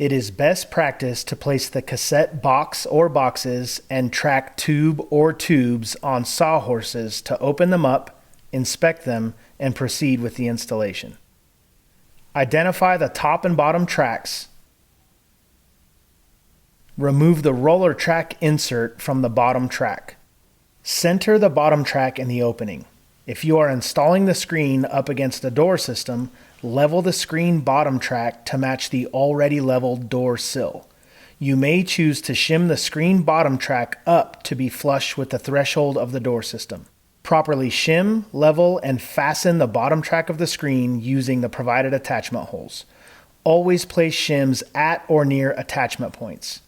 It is best practice to place the cassette box or boxes and track tube or tubes on sawhorses to open them up, inspect them, and proceed with the installation. Identify the top and bottom tracks. Remove the roller track insert from the bottom track. Center the bottom track in the opening. If you are installing the screen up against a door system, level the screen bottom track to match the already leveled door sill. You may choose to shim the screen bottom track up to be flush with the threshold of the door system. Properly shim, level, and fasten the bottom track of the screen using the provided attachment holes. Always place shims at or near attachment points.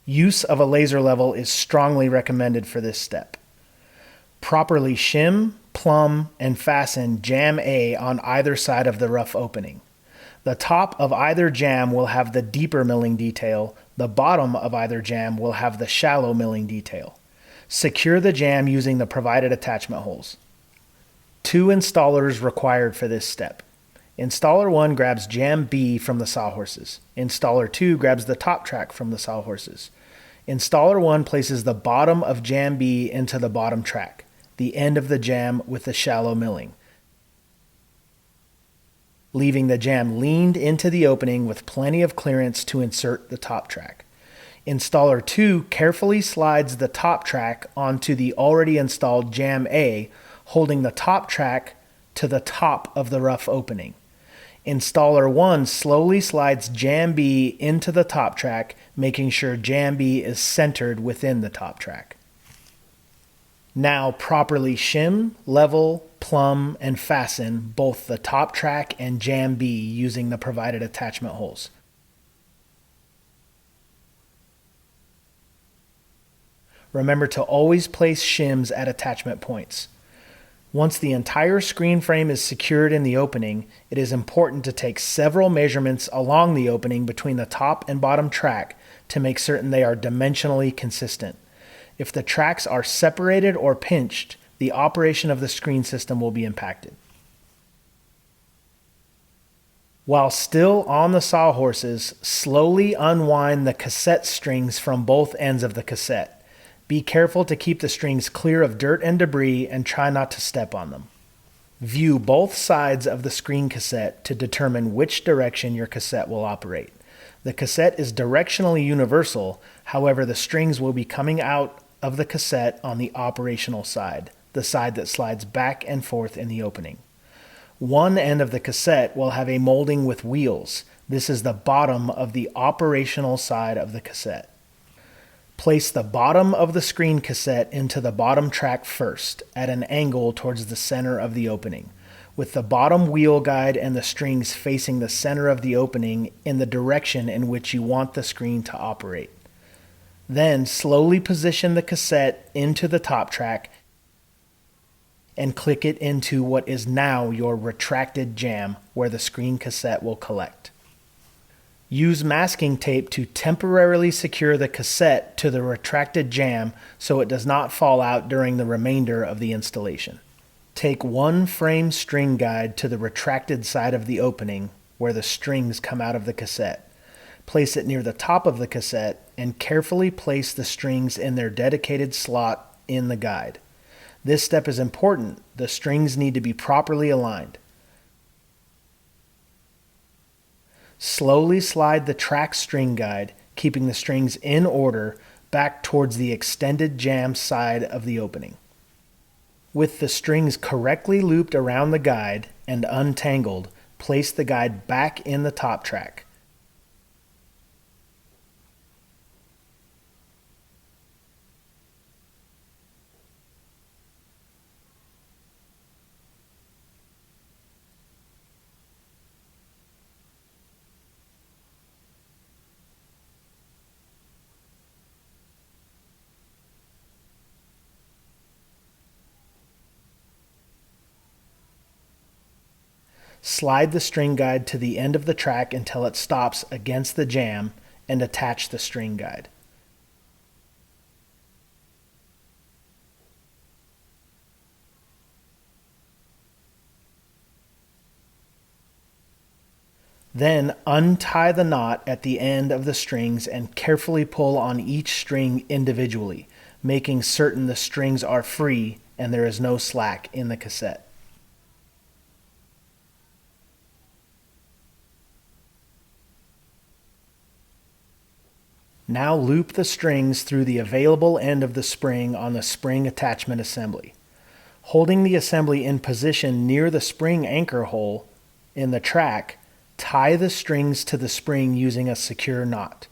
Use of a laser level is strongly recommended for this step. Properly shim, plumb, and fasten jamb A on either side of the rough opening. The top of either jamb will have the deeper milling detail. The bottom of either jamb will have the shallow milling detail. Secure the jamb using the provided attachment holes. 2 installers required for this step. Installer 1 grabs jamb B from the sawhorses. Installer 2 grabs the top track from the sawhorses. Installer 1 places the bottom of jamb B into the bottom track, the end of the jamb with the shallow milling, leaving the jamb leaned into the opening with plenty of clearance to insert the top track. Installer 2 carefully slides the top track onto the already installed jamb A, holding the top track to the top of the rough opening. Installer 1 slowly slides jamb B into the top track, making sure jamb B is centered within the top track. Now properly shim, level, plumb, and fasten both the top track and jamb B using the provided attachment holes. Remember to always place shims at attachment points. Once the entire screen frame is secured in the opening, it is important to take several measurements along the opening between the top and bottom track to make certain they are dimensionally consistent. If the tracks are separated or pinched, the operation of the screen system will be impacted. While still on the sawhorses, slowly unwind the cassette strings from both ends of the cassette. Be careful to keep the strings clear of dirt and debris and try not to step on them. View both sides of the screen cassette to determine which direction your cassette will operate. The cassette is directionally universal, however the strings will be coming out of the cassette on the operational side, the side that slides back and forth in the opening. One end of the cassette will have a molding with wheels. This is the bottom of the operational side of the cassette. Place the bottom of the screen cassette into the bottom track first, at an angle towards the center of the opening, with the bottom wheel guide and the strings facing the center of the opening in the direction in which you want the screen to operate. Then slowly position the cassette into the top track and click it into what is now your retracted jamb where the screen cassette will collect. Use masking tape to temporarily secure the cassette to the retracted jamb so it does not fall out during the remainder of the installation. Take one frame string guide to the retracted side of the opening where the strings come out of the cassette. Place it near the top of the cassette and carefully place the strings in their dedicated slot in the guide. This step is important. The strings need to be properly aligned. Slowly slide the track string guide, keeping the strings in order, back towards the extended jamb side of the opening. With the strings correctly looped around the guide and untangled, place the guide back in the top track. Slide the string guide to the end of the track until it stops against the jamb and attach the string guide. Then untie the knot at the end of the strings and carefully pull on each string individually, making certain the strings are free and there is no slack in the cassette. Now loop the strings through the available end of the spring on the spring attachment assembly. Holding the assembly in position near the spring anchor hole in the track, tie the strings to the spring using a secure knot.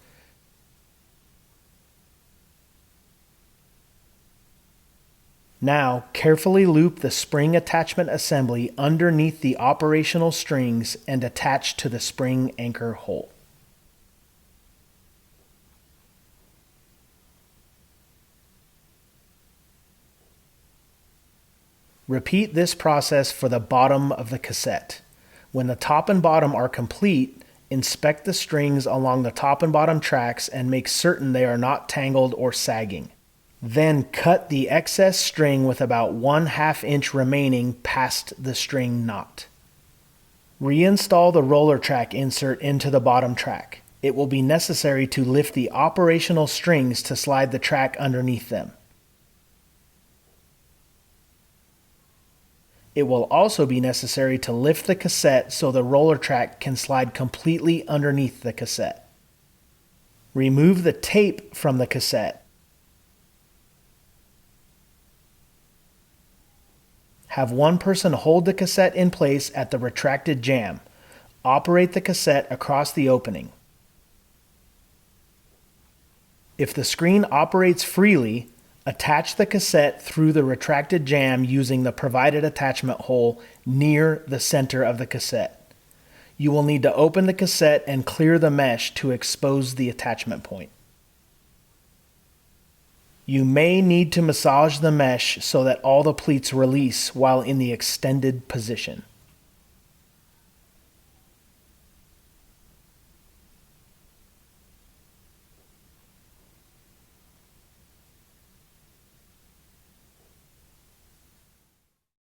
Now, carefully loop the spring attachment assembly underneath the operational strings and attach to the spring anchor hole. Repeat this process for the bottom of the cassette. When the top and bottom are complete, inspect the strings along the top and bottom tracks and make certain they are not tangled or sagging. Then cut the excess string with about 1/2 inch remaining past the string knot. Reinstall the roller track insert into the bottom track. It will be necessary to lift the operational strings to slide the track underneath them. It will also be necessary to lift the cassette so the roller track can slide completely underneath the cassette. Remove the tape from the cassette. Have one person hold the cassette in place at the retracted jamb. Operate the cassette across the opening. If the screen operates freely, attach the cassette through the retracted jamb using the provided attachment hole near the center of the cassette. You will need to open the cassette and clear the mesh to expose the attachment point. You may need to massage the mesh so that all the pleats release while in the extended position.